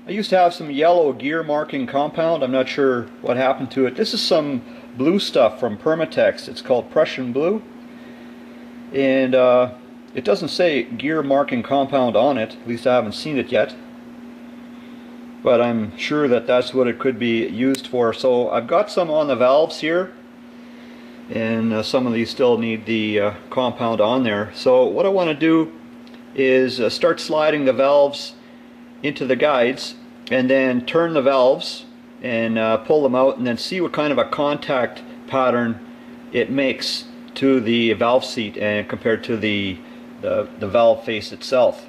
I used to have some yellow gear marking compound. I'm not sure what happened to it. This is some blue stuff from Permatex. It's called Prussian blue. And it doesn't say gear marking compound on it. At least I haven't seen it yet. But I'm sure that that's what it could be used for. So I've got some on the valves here. And some of these still need the compound on there. So what I want to do is start sliding the valves into the guides and then turn the valves and pull them out and then see what kind of a contact pattern it makes to the valve seat and compared to the valve face itself.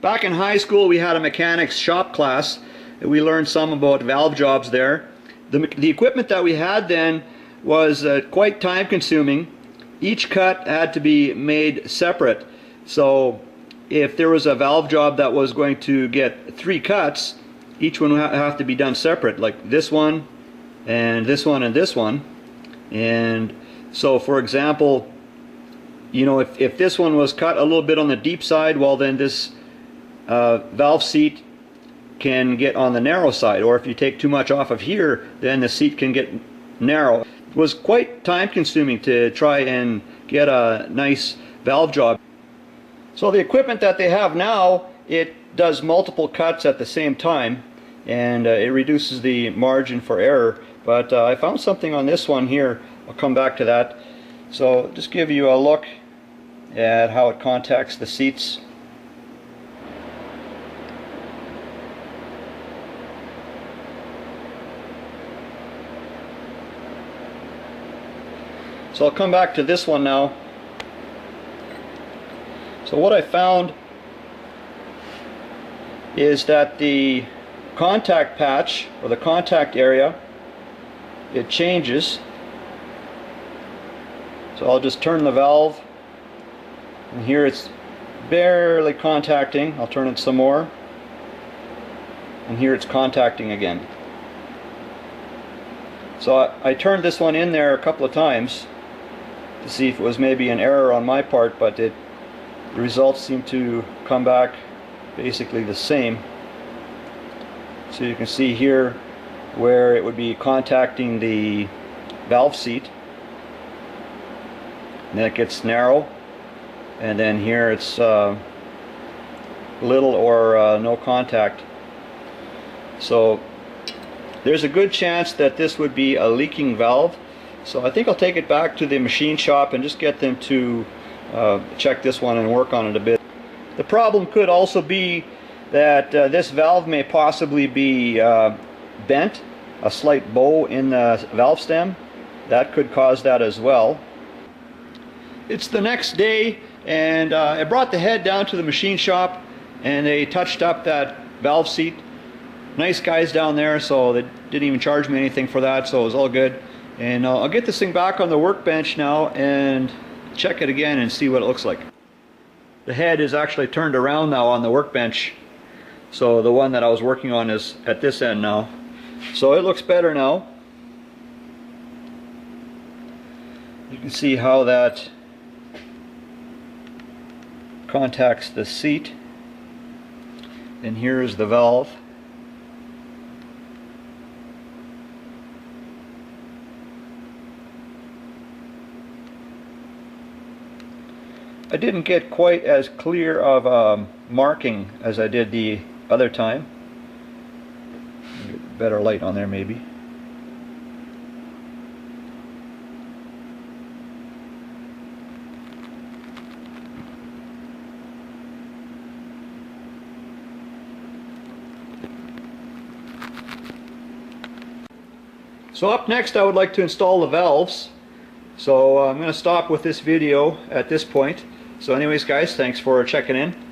Back in high school we had a mechanics shop class. We learned some about valve jobs there. The equipment that we had then was quite time consuming. Each cut had to be made separate. So if there was a valve job that was going to get 3 cuts, each one would have to be done separate, like this one and this one and this one. And so for example, you know, if this one was cut a little bit on the deep side, well then this valve seat can get on the narrow side, or if you take too much off of here, then the seat can get narrow. It was quite time consuming to try and get a nice valve job. So the equipment that they have now, it does multiple cuts at the same time, and it reduces the margin for error. But I found something on this one here. I'll come back to that. So just give you a look at how it contacts the seats. So I'll come back to this one now. So what I found is that the contact patch, or the contact area, it changes. So I'll just turn the valve, and here it's barely contacting. I'll turn it some more, and here it's contacting again. So I turned this one in there a couple of times to see if it was maybe an error on my part, but the results seem to come back basically the same. So you can see here where it would be contacting the valve seat, and then it gets narrow, and then here it's little or no contact. So there's a good chance that this would be a leaking valve. So I think I'll take it back to the machine shop and just get them to check this one and work on it a bit. The problem could also be that this valve may possibly be bent, a slight bow in the valve stem. That could cause that as well. It's the next day, and I brought the head down to the machine shop and they touched up that valve seat. Nice guys down there, so they didn't even charge me anything for that, so it was all good. And I'll get this thing back on the workbench now and check it again and see what it looks like. The head is actually turned around now on the workbench, so the one that I was working on is at this end now. So it looks better now. You can see how that contacts the seat. And here is the valve. I didn't get quite as clear of marking as I did the other time. better light on there maybe. So up next I would like to install the valves. So I'm going to stop with this video at this point. So anyways guys, thanks for checking in.